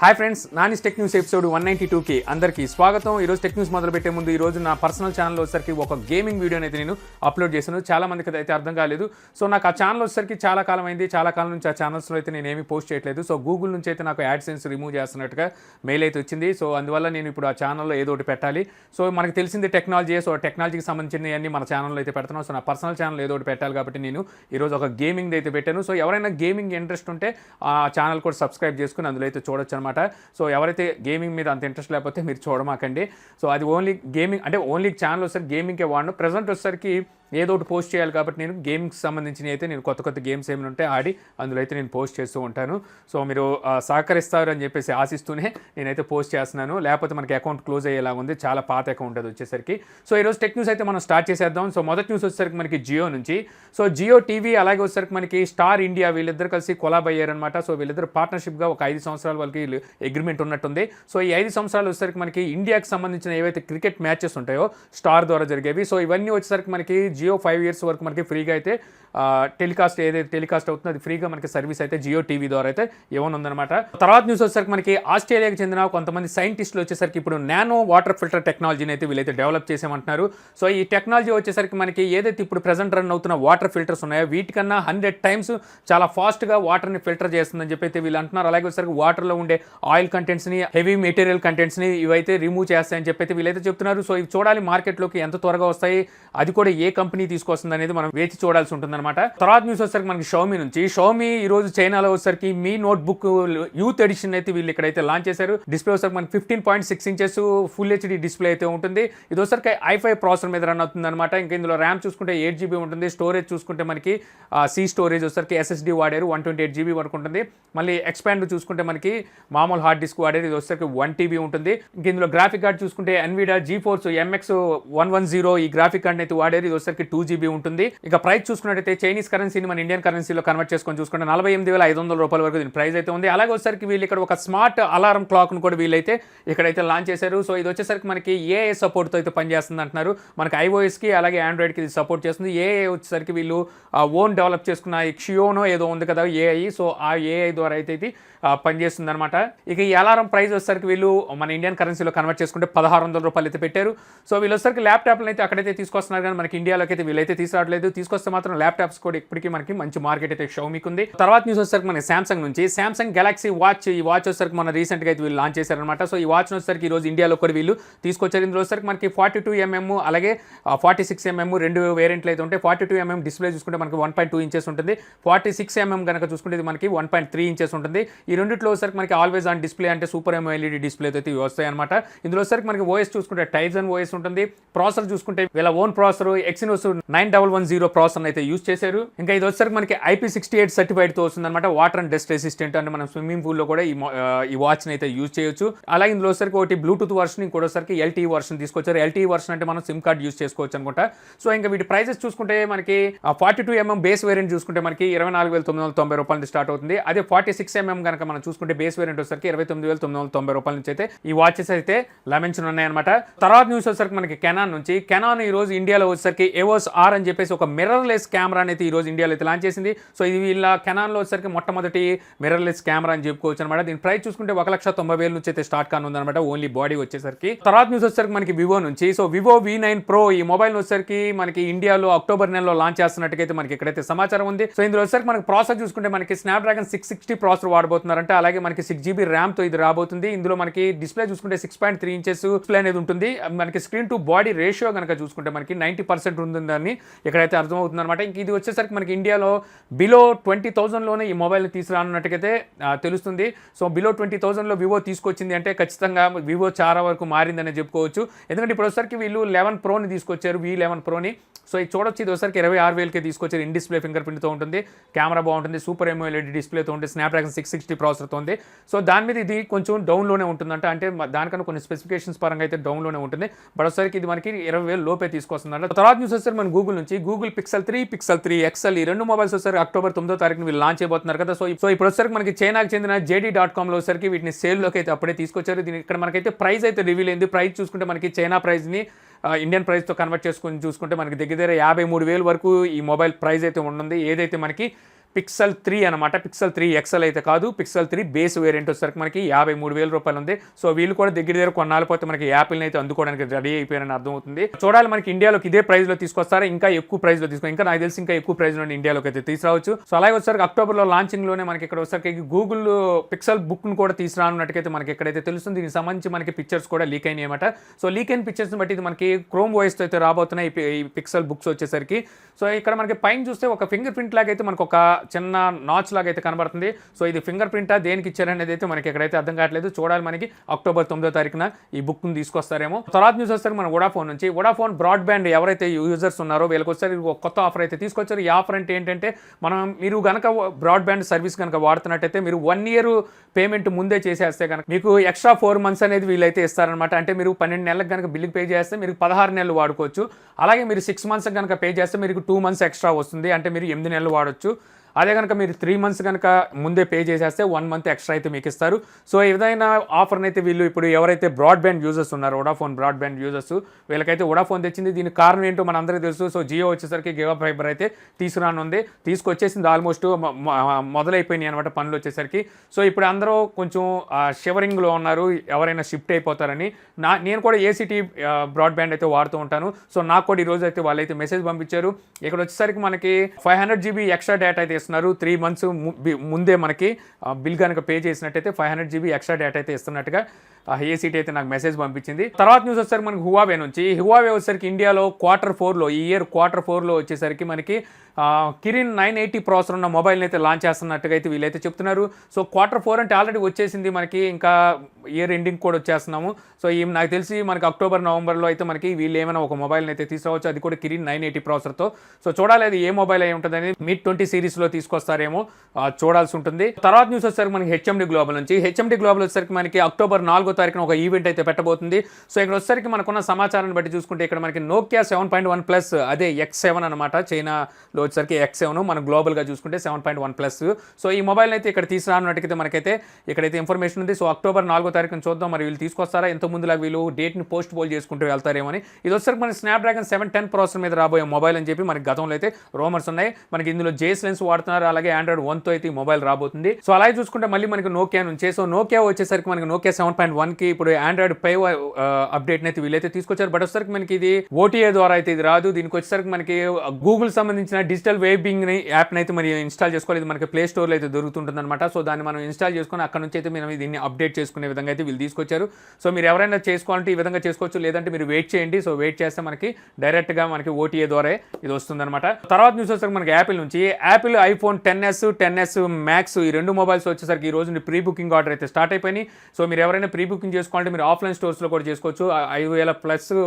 Hi friends, Nani's tech news episode 192కి అందరికీ స్వాగతం. ఈరోజు టెక్ న్యూస్ మొదలు పెట్టే ముందు ఈరోజు నా పర్సనల్ ఛానల్ వచ్చేసరికి ఒక గేమింగ్ వీడియోని అయితే నేను అప్లోడ్ చేశాను. చాలా మందికి అయితే అర్థం కాలేదు. సో నాకు ఆ ఛానల్ వచ్చేసరికి చాలా కాలం అయింది. చాలా కాలం నుంచి ఆ ఛానల్స్లో అయితే నేను ఏమీ పోస్ట్ చేయట్లేదు. సో గూగుల్ నుంచి అయితే నాకు యాడ్సెన్స్ రిమూవ్ చేస్తున్నట్టుగా మెయిల్ అయితే వచ్చింది. సో అందువల్ల నేను ఇప్పుడు ఆ ఛానల్లో ఏదో ఒకటి పెట్టాలి. సో మనకు తెలిసింది టెక్నాలజీ. సో టెక్నాలజీకి సంబంధించినవన్నీ మన ఛానల్లో అయితే పెడుతున్నాను. సో నా పర్సనల్ ఛానల్ ఏదో ఒకటి పెట్టాలి కాబట్టి నేను ఈరోజు ఒక గేమింగ్ అయితే పెట్టాను. సో ఎవరైనా గేమింగ్ ఇంట్రెస్ట్ ఉంటే ఆ ఛానల్ కూడా సబ్స్క్రైబ్ చేసుకుని అందులో అయితే చూడొచ్చు అనమాట. సో ఎవరైతే గేమింగ్ మీద అంత ఇంట్రెస్ట్ లేకపోతే మీరు చూడమాకండి. సో అది ఓన్లీ గేమింగ్ అంటే ఓన్లీ ఛానల్ వచ్చేసరికి గేమింగ్కే వాడను. ప్రజెంట్ వచ్చేసరికి ఏదో ఒకటి పోస్ట్ చేయాలి కాబట్టి నేను గేమింగ్కి సంబంధించినవి అయితే నేను కొత్త కొత్త గేమ్స్ ఏమైనా ఉంటే ఆడి అందులో అయితే నేను పోస్ట్ చేస్తూ ఉంటాను. సో మీరు సహకరిస్తారు అని చెప్పేసి ఆశిస్తూనే నేనైతే పోస్ట్ చేస్తున్నాను. లేకపోతే మనకి అకౌంట్ క్లోజ్ అయ్యేలా ఉంది. చాలా పాత అకౌంట్ అది వచ్చేసరికి. సో ఈరోజు టెక్ న్యూస్ అయితే మనం స్టార్ట్ చేసేద్దాం. సో మొదటి న్యూస్ వచ్చేసరికి మనకి జియో నుంచి. సో జియో టీవీ అలాగే వచ్చేసరికి మనకి స్టార్ ఇండియా వీళ్ళిద్దరు కలిసి కొలాబ్ అయ్యారనమాట. సో వీళ్ళిద్దరు పార్ట్నర్షిప్గా ఒక 5 సంవత్సరాల వాళ్ళకి అగ్రిమెంట్ ఉన్నట్టుంది. సో ఈ 5 సంవత్సరాలు వచ్చేసరికి మనకి ఇండియాకి సంబంధించిన ఏవైతే క్రికెట్ మ్యాచెస్ ఉంటాయో స్టార్ ద్వారా జరిగేవి. సో ఇవన్నీ వచ్చేసరికి మనకి జియో 5 years వరకు మనకి ఫ్రీగా అయితే టెలికాస్ట్ ఏదైతే టెలికాస్ట్ అవుతుందో అది ఫ్రీగా మనకి సర్వీస్ అయితే జియో టీవీ ద్వారా అయితే ఇవ్వనుందనమాట. తర్వాత న్యూస్ వచ్చేసరికి మనకి ఆస్ట్రేలియాకి చెందిన కొంతమంది సైంటిస్టులు వచ్చేసరికి ఇప్పుడు నానో వాటర్ ఫిల్టర్ టెక్నాలజీని అయితే వీళ్ళైతే డెవలప్ చేసామంటున్నారు. సో ఈ టెక్నాలజీ వచ్చేసరికి మనకి ఏదైతే ఇప్పుడు ప్రెజెంట్ రన్ అవుతున్న వాటర్ ఫిల్టర్స్ ఉన్నాయో వీటికన్నా 100 times చాలా ఫాస్ట్గా వాటర్ని ఫిల్టర్ చేస్తుందని చెప్పి అయితే వీళ్ళు అంటున్నారు. అలాగే వచ్చేసరికి వాటర్లో ఉండే ఆయిల్ కంటెంట్స్ని, హెవీ మెటీరియల్ కంటెంట్స్ని ఇవైతే రిమూవ్ చేస్తాయని చెప్పి అయితే వీళ్ళైతే చెప్తున్నారు. సో ఇవి చూడాలి మార్కెట్లోకి ఎంత త్వరగా వస్తాయి, అది కూడా ఏ కంపెనీ తీసుకొస్తుంది అనేది మనం వేచి చూడాల్సి ఉంటుందన్నమాట. తర్వాత న్యూస్ వచ్చేసరికి మనకి షామీ నుంచి. షామీ ఈ రోజు చైనాలో వచ్చేసరికి మీ నోట్బుక్ యూత్ ఎడిషన్ అయితే వీళ్ళు ఇక్కడైతే లాంచ్ చేశారు. డిస్ప్లే వచ్చేసరికి మనకి 15.6 inches ఫుల్ హెచ్డి డిస్ప్లే అయితే ఉంటుంది. ఇది వచ్చేసరికి i5 ప్రాసెసర్ మీద రన్ అవుతుంది అనమాట. ఇంకా ఇందులో ర్యామ్ చూసుకుంటే 8 GB ఉంటుంది. స్టోరేజ్ చూసుకుంటే మనకి సి స్టోరేజ్ వచ్చేసరికి SSD వాడారు, 128 GB వరకు ఉంటుంది. మళ్ళీ ఎక్స్పాండ్ చూసుకుంటే మనకి మామూలు హార్డ్ డిస్క్ వాడారు, ఇది వచ్చేసరికి 1 TB ఉంటుంది. ఇంక ఇందులో గ్రాఫిక్ కార్డ్ చూసుకుంటే NVIDIA GeForce MX 110 ఈ గ్రాఫిక్ కార్డ్ అయితే వాడారు, ఇది వచ్చేసరికి 2 GB ఉంటుంది. ఇక ప్రైస్ చూసుకున్నట్టయితే చైనీస్ కరెన్సీని మన ఇండియన్ కరెన్సీలో కన్వర్ట్ చేసుకొని చూసుకుంటే 48,500 రూపాయల వరకు దీని ప్రైస్ అయితే ఉంది. అలాగే వచ్చేసరికి వీళ్ళు ఇక్కడ ఒక స్మార్ట్ అలారం క్లాక్ను కూడా వీళ్ళైతే ఇక్కడైతే లాంచ్ చేశారు. సో ఇది వచ్చేసరికి మనకి AI సపోర్ట్తో అయితే పనిచేస్తుంది అంటున్నారు. మనకి iOSకి అలాగే ఆండ్రాయిడ్కి ఇది సపోర్ట్ చేస్తుంది. AI వచ్చేసరికి వీళ్ళు ఓన్ డెవలప్ చేసుకున్న క్షియోనో ఏదో ఉంది కదా AI, సో ఆ AI ద్వారా అయితే ఇది పనిచేస్తుంది అనమాట. ఇక ఈ అలారం ప్రైస్ వచ్చేసరికి వీళ్ళు మన ఇండియన్ కరెన్సీలో కన్వర్ట్ చేసుకుంటే 1,600 రూపాయలు అయితే పెట్టారు. సో వీళ్ళు వచ్చేసరికి ల్యాప్టాప్లు అయితే అక్కడైతే తీసుకొస్తున్నారు, కానీ మనకి ఇండియాలోకి అయితే వీళ్ళైతే తీసుకురావట్లేదు. తీసుకొస్తే మాత్రం ల్యాప్టాప్స్ కూడా ఇప్పటికీ మనకి మంచి మార్కెట్ అయితే షామీకి ఉంది. తర్వాత న్యూస్ వచ్చేసరికి మనకి సామ్సంగ్ నుంచి. సామ్సంగ్ గెలాక్సీ వాచ్, ఈ వాచ్ వచ్చేసరికి మన రీసెంట్గా అయితే వీళ్ళు లాంచ్ చేశారనమాట. సో ఈ వాచ్ వచ్చేసరికి ఈ రోజు ఇండియాలో కూడా వీళ్ళు తీసుకొచ్చారు. ఇందులో వచ్చేసరికి మనకి 42mm అలాగే 46mm రెండు వేరియంట్లు అయితే ఉంటాయి. 42mm డిస్ప్లే చూసుకుంటే మనకి 1.2 inches ఉంటుంది. 46mm కనుక చూసుకుంటే ఇది మనకి 1.3 inches ఉంటుంది. ఈ రెండిట్లో వచ్చేసరికి మనకి ఆల్వేస్ ఆన్ డిస్ప్లే అంటే సూపర్ AMOLED డిస్ప్లే అయితే వస్తాయి అనమాట. ఇందులో వచ్చేసరికి మనకి ఓఎస్ చూసుకుంటే టైజన్ ఓఎస్ ఉంటుంది. ప్రాసెసర్ చూసుకుంటే వీళ్ళ ఓన్ ప్రాసెసర్ Exynos 9110 ప్రాసెసర్ అయితే యూజ్ చేశారు. ఇంకా ఇది వచ్చేసరికి మనకి IP68 సర్టిఫైడ్తో వస్తుంది అనమాట. వాటర్ అండ్ డస్ట్ రెసిస్టెంట్ అంటే మనం స్విమ్మింగ్ పూల్లో కూడా ఈ వాచ్ని అయితే యూజ్ చేయొచ్చు. అలాగే ఇందులో వచ్చేసరికి ఒకటి బ్లూటూత్ వర్షన్, ఇంకోటి వచ్చేసరికి LTE వర్షన్ తీసుకొచ్చారు. LTE వర్షన్ అంటే మనం సిమ్ కార్డ్ యూజ్ చేసుకోవచ్చు అనుకుంటా. సో ఇంకా వీటి ప్రైజెస్ చూసుకుంటే మనకి 42mm బేస్ వేరియంట్ చూసుకుంటే మనకి 24,990 రూపాయల నుంచి స్టార్ట్ అవుతుంది. అదే 46mm కనుక మనం చూసుకుంటే బేస్ వేరియంట్ వచ్చేసరికి 29,990 రూపాయల నుంచి అయితే ఈ వాచెస్ అయితే లభించనున్నాయి అనమాట. తర్వాత న్యూస్ వచ్చేసరికి మనకి కెనాన్ నుంచి. కెనాన్ ఈ రోజు ఇండియాలో వచ్చేసరికి EOS R అని చెప్పేసి ఒక మిర్రర్లెస్ కెమెరా అయితే ఈ రోజు ఇండియాలో అయితే లాంచ్ చేసింది. సో ఇది వీళ్ళ కెనాన్లో వచ్చేసరికి మొట్టమొదటి మిర్రర్లెస్ కెమెరా అని చెప్పుకోవచ్చు అనమాట. దీని ప్రైస్ చూసుకుంటే 1,90,000 నుంచి అయితే స్టార్ట్ కానుంది అనమాట, ఓన్లీ బాడీ వచ్చేసరికి. తర్వాత న్యూస్ వచ్చేసరికి మనకి వివో నుంచి. సో వివో V9 Pro ఈ మొబైల్ వచ్చేసరికి మనకి ఇండియాలో అక్టోబర్ నెలలో లాంచ్ చేస్తున్నట్టుగా మనకి ఇక్కడైతే సమాచారం ఉంది. సో ఇందులో వచ్చేసరికి మనకి ప్రాసెసర్ చూసుకుంటే మనకి స్నాప్డ్రాగన్ 660 ప్రాసెసర్ వాడబోతున్నారంటే, అలాగే మనకి 6 GB ర్యామ్తో ఇది రాబోతుంది. ఇందులో మనకి డిస్ప్లే చూసుకుంటే 6.3 inches డిస్ప్లే అనేది ఉంటుంది. మనకి స్క్రీన్ టు బాడీ రేషియో కనుక చూసుకుంటే మనకి 90% ఉంటుందని ఇక్కడైతే అర్థమవుతుంది అనమాట. ఇంక ఇది వచ్చేసరికి మనకి ఇండియాలో బిలో 20,000లోనే ఈ మొబైల్ని తీసుకురానున్నట్టుగైతే తెలుస్తుంది. సో బిలో 20,000లో వివో తీసుకొచ్చింది అంటే ఖచ్చితంగా వివో చాలా వరకు మారిందని చెప్పుకోవచ్చు. ఎందుకంటే ఇప్పుడు వచ్చేసరికి వీళ్ళు 11 Proని తీసుకొచ్చారు, V11 Proని. సో ఇది చూడొచ్చు, ఇది వచ్చేసరికి 26,000కే తీసుకొచ్చారు. ఇన్ డిస్ప్లే ఫింగర్ ప్రింట్తో ఉంటుంది, కెమెరా బాగుంటుంది, సూపర్ AMOLED డిస్ప్లేతో ఉంటుంది, స్నాప్డ్రాగన్ 660 ప్రాసెసర్తో ఉంది. సో దాని మీద ఇది కొంచెం డౌన్లోనే ఉంటుందంట, అంటే దానికన్నా కొన్ని స్పెసిఫికేషన్స్ పరంగా అయితే డౌన్లోనే ఉంటుంది. బట్ వచ్చేసరికి ఇది మనకి 20,000 లోపే తీసుకొస్తుందంట. తర్వాత న్యూస్ వచ్చేసరికి మన గూగుల్ నుంచి. గూగుల్ Pixel 3, Pixel 3 XL ఈ రెండు మొబైల్స్ వచ్చేసరికి అక్టోబర్ 9వ తారీఖున వీళ్ళు లాంచ్ అయిపోతున్నారు కదా. సో ఇప్పుడు వచ్చేసరికి మనకి చైనాకి చెందిన JD.comలో వచ్చేసరికి వీటిని సేల్లోకి అయితే అప్పుడే తీసుకొచ్చారు. దీని ఇక్కడ మనకైతే ప్రైస్ అయితే రివీల్ అయింది. ప్రైస్ చూసుకుంటే మనకి చైనా ప్రైస్ని ఇండియన్ ప్రైస్తో కన్వర్ట్ చేసుకొని చూసుకుంటే మనకి దగ్గర 53,000 వరకు ఈ మొబైల్ ప్రైస్ అయితే ఉంటుంది. ఏదైతే మనకి పిక్సెల్ 3 అనమాట. పిక్సెల్ 3 ఎక్సెల్ అయితే కాదు, పిక్సెల్ 3 బేస్ వేరియంట్ వచ్చేసరికి మనకి 53,000 రూపాయలు ఉంది. సో వీళ్ళు కూడా దగ్గర కొన్నాళ్ళు పోతే మనకి యాపిల్ని అయితే అందుకోవడానికి రెడీ అయిపోయారని అర్థమవుతుంది. చూడాలి మనకి ఇండియాలోకి ఇదే ప్రైస్ లో తీసుకొస్తారా, ఇంకా ఎక్కువ ప్రైస్ లో తీసుకో, ఇంకా నాకు తెలిసి ఇంకా ఎక్కువ ప్రైస్ లో ఇండియాలోకి అయితే తీసుకురావచ్చు. సో అలాగే వచ్చేసరికి అక్టోబర్లో లాంచింగ్ లోనే మనకి ఇక్కడ వచ్చేసరికి గూగుల్ పిక్సెల్ బుక్ ను కూడా తీసుకురానున్నట్టుకైతే మనకి ఎక్కడైతే తెలుస్తుంది. దీనికి సంబంధించి మనకి పిక్చర్స్ కూడా లీక్ అయినాయి అనమాట. సో లీక్ అయిన పిక్చర్స్ బట్టి ఇది మనకి క్రోమ్ వాయిస్ తో అయితే రాబోతున్నాయి ఈ పిక్సెల్ బుక్స్ వచ్చేసరికి. సో ఇక్కడ మనకి పైన చూస్తే ఒక ఫింగర్ ప్రింట్ లాగా అయితే మనకు ఒక చిన్న నాచ్ లాగా అయితే కనబడుతుంది. సో ఇది ఫింగర్ ప్రింటా దేనికి ఇచ్చారనేది అయితే మనకి ఎక్కడైతే అర్థం కావట్లేదు. చూడాలి మనకి అక్టోబర్ 9వ తారీఖున ఈ బుక్ ని తీసుకొస్తారేమో. తర్వాత న్యూస్ వస్తారు మన వోడాఫోన్ నుంచి. వోడాఫోన్ బ్రాడ్బ్యాండ్ ఎవరైతే యూజర్స్ ఉన్నారో వీళ్ళకి వచ్చారు ఒక కొత్త ఆఫర్ అయితే తీసుకొచ్చారు. ఈ ఆఫర్ అంటే ఏంటంటే మీరు కనుక బ్రాడ్బ్యాండ్ సర్వీస్ కనుక వాడుతున్నట్టయితే మీరు 1 year పేమెంట్ ముందే చేసేస్తే కనుక మీకు ఎక్స్ట్రా 4 months అనేది వీళ్ళైతే ఇస్తారనమాట. అంటే మీరు 12 నెలలకు కనుక బిల్లు పే చేస్తే మీరు 16 నెలలు వాడుకోవచ్చు. అలాగే మీరు 6 months కనుక పే చేస్తే మీకు 2 months ఎక్స్ట్రా వస్తుంది. అంటే మీరు 8 నెలలు వాడచ్చు. అదే కనుక మీరు 3 months కనుక ముందే పే చేసేస్తే 1 month ఎక్స్ట్రా అయితే మీకు ఇస్తారు. సో ఈ విధమైన ఆఫర్ని అయితే వీళ్ళు ఇప్పుడు ఎవరైతే బ్రాడ్బ్యాండ్ యూజర్స్ ఉన్నారో వోడాఫోన్ బ్రాడ్బ్యాండ్ యూజర్స్ వీళ్ళకైతే వోడాఫోన్ తెచ్చింది. దీనికి కారణం ఏంటో మన అందరికీ తెలుసు. సో జియో వచ్చేసరికి గిగా ఫైబర్ అయితే తీసుకురానుంది, తీసుకొచ్చేసింది. ఆల్మోస్ట్ మొదలైపోయినాయి అనమాట పనులు వచ్చేసరికి. సో ఇప్పుడు అందరూ కొంచెం షివరింగ్లో ఉన్నారు, ఎవరైనా షిఫ్ట్ అయిపోతారని. నేను కూడా ఏసీటీ బ్రాడ్బ్యాండ్ అయితే వాడుతూ ఉంటాను. సో నాకు కూడా ఈరోజు అయితే వాళ్ళైతే మెసేజ్ పంపించారు. ఇక్కడ వచ్చేసరికి మనకి 500 GB ఎక్స్ట్రా డేటా అయితే 3 months ముందే మనకి బిల్ కనుక పే చేసినట్టయితే 500 GB ఎక్స్ట్రా డేటా అయితే ఇస్తున్నట్టుగా ఏసీటీ అయితే నాకు మెసేజ్ పంపించింది. తర్వాత న్యూస్ వచ్చేసరికి మనకి హువావే నుంచి. హువావే వచ్చేసరికి ఇండియాలో Q4లో ఈ ఇయర్ Q4లో వచ్చేసరికి మనకి కిరిన్ 980 ప్రాసెసర్ ఉన్న మొబైల్ని అయితే లాంచ్ చేస్తున్నట్టుగా అయితే వీళ్ళైతే చెప్తున్నారు. సో Q4 అంటే ఆల్రెడీ వచ్చేసింది, మనకి ఇంకా ఇయర్ ఎండింగ్ కూడా వచ్చేస్తున్నాము. సో నాకు తెలిసి మనకి అక్టోబర్ నవంబర్లో అయితే మనకి వీళ్ళు ఏమైనా ఒక మొబైల్ని అయితే తీసుకురావచ్చు, అది కూడా కిరిన్ 980 ప్రాసెసర్తో. సో చూడాలి అది ఏ మొబైల్ అయి ఉంటుంది అనేది. మిడ్ 20 సిరీస్లో తీసుకొస్తారేమో, చూడాల్సి ఉంటుంది. తర్వాత న్యూస్ వచ్చేసరికి మనకి హెచ్ఎండి గ్లోబల్ నుంచి. హెచ్ఎండి గ్లోబల్ వచ్చేసరికి మనకి అక్టోబర్ 4వ తారీఖున ఒక ఈవెంట్ అయితే పెట్టబోతుంది. సో ఇక్కడ వచ్చేసరికి మనకున్న సమాచారాన్ని బట్టి చూసుకుంటే ఇక్కడ మనకి నోకియా 7.1 ప్లస్ అదే X7 అనమాట. చైనాలో వచ్చేసరికి X7, మన గ్లోబల్గా చూసుకుంటే 7.1 ప్లస్. సో ఈ మొబైల్ అయితే ఇక్కడ తీసుకురానున్నట్టుగా మనకైతే ఇక్కడైతే ఇన్ఫర్మేషన్ ఉంది. సో అక్టోబర్ 4వ తారీఖున చూద్దాం మరి వీళ్ళు తీసుకొస్తారా, ఎంతో ముందులా వీళ్ళు డేట్ని పోస్ట్ పోల్ చేసుకుంటూ వెళ్తారేమో అని. ఇది వచ్చేసరికి మనకి స్నాప్డ్రాగన్ 710 ప్రాసెసర్ మీద రాబోయే మొబైల్ అని చెప్పి మనకి గతంలో అయితే రూమర్స్ ఉన్నాయి. మనకి ఇందులో జేస్ లెన్స్ వాడుతున్నారు, అలాగే Android 1తో అయితే ఈ మొబైల్ రాబోతుంది. సో అలాగే చూసుకుంటే మళ్ళీ మనకి నోకియా నుంచి. సో నోకియా వచ్చేసరికి మనకి నోకియా 7.1కి ఇప్పుడు Android 5 అప్డేట్ని అయితే వీళ్ళైతే తీసుకొచ్చారు. బట్ వచ్చేసరికి మనకి ఇది ఓటీఏ ద్వారా అయితే ఇది రాదు. దీనికి వచ్చేసరికి మనకి గూగుల్ సంబంధించిన డిజిటల్ వెబింగ్ యాప్ని అయితే మరి ఇన్స్టాల్ చేసుకోవాలి. ఇది మనకి ప్లే స్టోర్లో అయితే దొరుకుతుంటుంది అనమాట. సో దాన్ని మనం ఇన్స్టాల్ చేసుకుని అక్కడ నుంచి అయితే మనం దీన్ని అప్డేట్ చేసుకునే విధంగా అయితే వీళ్ళు తీసుకొచ్చారు. సో మీరు ఎవరైనా చేసుకోవాలంటే ఈ విధంగా చేసుకోవచ్చు, లేదంటే మీరు వెయిట్ చేయండి. సో వెయిట్ చేస్తే మనకి డైరెక్ట్గా మనకి ఓటీఏ ద్వారా ఇది వస్తుందన్నమాట. తర్వాత న్యూస్ వచ్చేసరికి మనకి యాపిల్ నుంచి. యాపిల్ ఐఫోన్ 10s మ్యాక్స్ ఈ 2 మొబైల్స్ వచ్చేసరికి ఈ రోజు ప్రీ బుకింగ్ ఆర్డర్ అయితే స్టార్ట్ అయిపోయినాయి. సో మీరు ఎవరైనా ప్రీ బుకింగ్ చేసుకోవాలంటే మీరు ఆఫ్లైన్ స్టోర్స్లో కూడా చేసుకోవచ్చు. 5,000+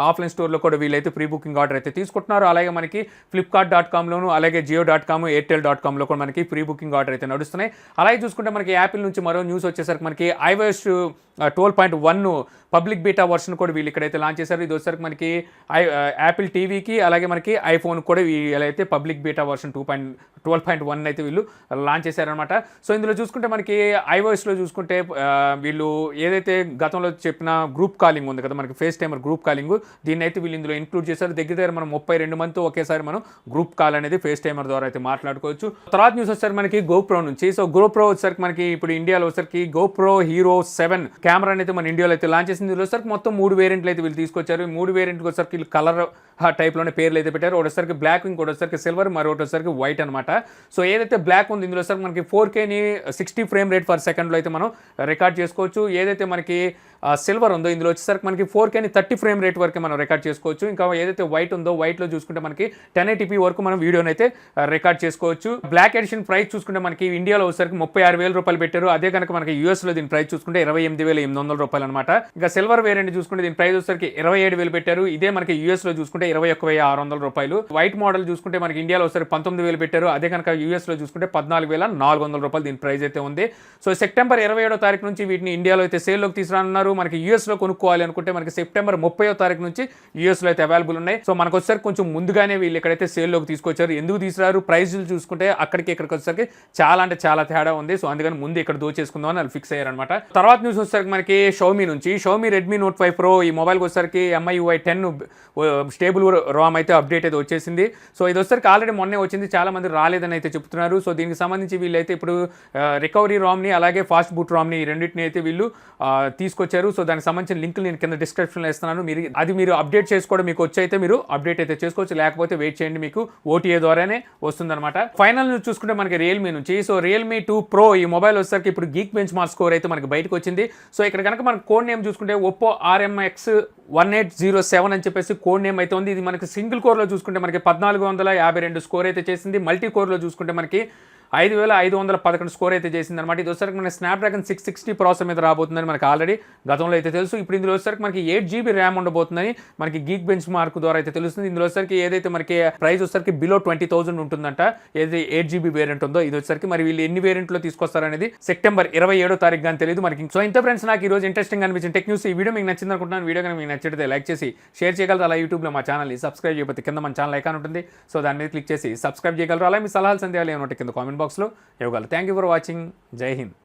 ఆఫ్లైన్ స్టోర్లో కూడా వీళ్ళైతే ప్రీ బుకింగ్ ఆర్డర్ అయితే తీసుకుంటున్నారు. అలాగే మనకి ఫ్లిప్కార్ట్.comలోను, అలాగే జియో.com, ఎయిర్టెల్.comలో కూడా మనకి ప్రీ బుకింగ్ ఆర్డర్ అయితే నడుస్తున్నాయి. అలాగే చూసుకుంటే మనకి యాపిల్ నుంచి మరో న్యూస్ వచ్చేసరికి మనకి iOS 12.1 పబ్లిక్ బీటా వర్షన్ కూడా వీళ్ళు ఇక్కడైతే లాంచ్ చేశారు. ఇది వచ్చేసరికి మనకి యాపిల్ టీవీకి అలాగే మనకి ఐఫోన్ కూడా వీళ్ళైతే పబ్లిక్ బీటా వర్షన్ 12.1 అయితే వీళ్ళు లాంచ్ చేశారనమాట. సో ఇందులో చూసుకుంటే మనకి iOSలో చూసుకుంటే వీళ్ళు ఏదైతే గతంలో చెప్పిన గ్రూప్ కాలింగ్ ఉంది కదా, మనకి ఫేస్ టైమర్ గ్రూప్ కాలింగ్, దీన్ని అయితే వీళ్ళు ఇందులో ఇంక్లూడ్ చేశారు. దగ్గర మనం 32 మందితో ఒకేసారి మనం గ్రూప్ కాల్ అనేది ఫేస్ టైమర్ ద్వారా అయితే మాట్లాడుకోవచ్చు. తర్వాత న్యూస్ వచ్చేసరికి మనకి GoPro నుంచి. సో GoPro వచ్చేసరికి మనకి ఇప్పుడు ఇండియాలో వచ్చేసరికి GoPro Hero 7 కెమెరా అయితే మన ఇండియాలో అయితే లాంచ్ చేసింది. ఇందులో వచ్చేసరికి మొత్తం 3 వేరియంట్లు అయితే వీళ్ళు తీసుకొచ్చారు. 3 వేరియంట్కి వచ్చేసరికి వీళ్ళు కలర్ టైప్లోనే పేర్లు అయితే పెట్టారు. ఒకటేసరికి బ్లాక్, ఇంకోటి వచ్చేసరికి సిల్వర్, మరొకటి వచ్చేసరికి వైట్ అనమాట. సో ఏదైతే బ్లాక్ ఉంది ఇందులో వచ్చేసరికి మనకి 4Kని 60 ఫ్రేమ్ రేట్ పర్ సెకండ్లో అయితే మనం రికార్డ్ చేసుకోవచ్చు. ఏదైతే మనకి సిల్వర్ ఉందో ఇందులో వచ్చేసరికి మనకి 4Kని 30 ఫ్రేమ్ రేట్ వరకు మనం రికార్డ్ చేసుకోవచ్చు. ఇంకా ఏదైతే వైట్ ఉందో వైట్లో చూసుకుంటే మనకి 1080p వరకు మనం వీడియోని అయితే రికార్డ్ చేసుకోవచ్చు. బ్లాక్ ఎడిషన్ ప్రైస్ చూసుకుంటే మనకి ఇండియాలో వచ్చేసరికి 36,000 రూపాయలు పెట్టారు. అదే కనుక మనకి యూఎస్లో దీని ప్రైస్ చూసుకుంటే 28,800 రూపాయలు అనమాట. ఇంకా సిల్వర్ వేరియంట్ చూసుకుంటే దీని ప్రైస్ వచ్చేసరికి 27,000 పెట్టారు. ఇదే మనకి యూఎస్లో చూసుకుంటే 21,600 రూపాయలు. వైట్ మోడల్ చూసుకుంటే మనకి ఇండియాలో వచ్చేసరికి 19,000 పెట్టారు. అదే కనుక యూఎస్లో చూసుకుంటే 14,400 రూపాయలు దీని ప్రైస్ అయితే ఉంది. సో సెప్టెంబర్ 27వ తారీఖు నుంచి వీటిని ఇండియాలో అయితే సేల్లోకి తీసుకురానున్నారు. మనకి యూఎస్లో కొనుక్కోవాలి అనుకుంటే మనకి సెప్టెంబర్ 30వ తారీఖు నుంచి యూఎస్లో అయితే అవైలబుల్ ఉన్నాయి. సో మనకు వచ్చేసరికి కొంచెం ముందుగానే వీళ్ళు ఇక్కడైతే సేల్లోకి తీసుకొచ్చారు. ఎందుకు తీసుకురారు, ప్రైజులు చూసుకుంటే అక్కడికి ఇక్కడికి వచ్చేసరికి చాలా అంటే చాలా తేడా ఉంది. సో అందుకని ముందు ఇక్కడ దోచేసుకుందాం అని వాళ్ళు ఫిక్స్ అయ్యారనమాట. తర్వాత న్యూస్ వచ్చేసరికి మనకి Xiaomi నుంచి. Xiaomi Redmi Note 5 Pro ఈ మొబైల్కి వచ్చేసరికి MiUi 10 స్టేబుల్ స్టేబుల్ రామ్ అయితే అప్డేట్ అయితే వచ్చేసింది. సో ఇది వచ్చేసరికి ఆల్రెడీ మొన్నే వచ్చింది, చాలా మంది రాలేదని అయితే చెప్తున్నారు. సో దీనికి సంబంధించి వీళ్ళైతే ఇప్పుడు రికవరీ రామ్ని అలాగే ఫాస్ట్ బూట్ రామ్ని ఈ రెండింటిని అయితే వీళ్ళు తీసుకొచ్చారు. సో దానికి సంబంధించిన లింక్ నేను కింద డిస్క్రిప్షన్లో ఇస్తున్నాను. మీరు అప్డేట్ చేసుకోవడం మీకు వచ్చి అయితే మీరు అప్డేట్ అయితే చేసుకోవచ్చు, లేకపోతే వెయిట్ చేయండి, మీకు ఓటీఏ ద్వారానే వస్తుందన్నమాట. ఫైనల్ చూసుకుంటే మనకి రియల్మీ నుంచి, సో రియల్మీ 2 Pro ఈ మొబైల్ వచ్చేసరికి ఇప్పుడు గీక్ బెంచ్ మార్క్ స్కోర్ అయితే మనకి బయటకు వచ్చింది. సో ఇక్కడ కనుక మనకు కోడ్ నేమ్ చూసుకుంటే ఒప్పో RMX 1807 అని చెప్పేసి కోడ్ నేమ్ అయితే ఉంది. ఇది మనకి సింగిల్ కోర్లో చూసుకుంటే మనకి 1452 స్కోర్ అయితే చేసింది. మల్టీ కోర్లో చూసుకుంటే మనకి 5511 స్కోర్ అయితే చేసింది అనమాట. ఇది వచ్చేసరికి మనకి స్నాప్డ్రాగన్ 660 ప్రాసెసర్ మీద రాబోతుందని మనకి ఆల్రెడీ గతంలో అయితే తెలుసు. ఇప్పుడు ఇందులో వచ్చేసరికి మనకి 8GB ర్యామ్ ఉండబోతుందని మనకి గీక్ బెంచ్ మార్క్ ద్వారా అయితే తెలుస్తుంది. ఇందులో వచ్చేసరికి ఏదైతే మనకి ప్రైస్ వచ్చేసరికి బిలో 20,000 ఉంటుందంట, ఏదైతే 8GB వేరియంట్ ఉందో ఇది వచ్చేసరికి. మరి వీళ్ళు ఎన్ని వేరియంట్లో తీసుకొస్తారనేది సెప్టెంబర్ 27వ తారీఖు కానీ తెలియదు మనకి. సో ఇంత ఫ్రెండ్స్, నాకు ఈ రోజు ఇంట్రెస్టింగ్ అనిపించిన టెక్ న్యూస్. ఈ వీడియో మీకు నచ్చింది అనుకుంటున్నాను. వీడియో కనుక మీకు నచ్చితే లైక్ చేసి షేర్ చేయగలరు. అలా యూట్యూబ్లో మా ఛానల్ని సబ్స్క్రైబ్ చేయకపోతే కింద మన ఛానల్ ఐకాన్ ఉంటుంది, సో దాని మీద క్లిక్ చేసి సబ్స్క్రైబ్ చేయగలరు. అలా మీ సలహాలు సందేహాలు ఏమంటే కింద కామెంట్ బాక్స్లో ఇవ్వగలరు. Thank you for watching. జై హింద్.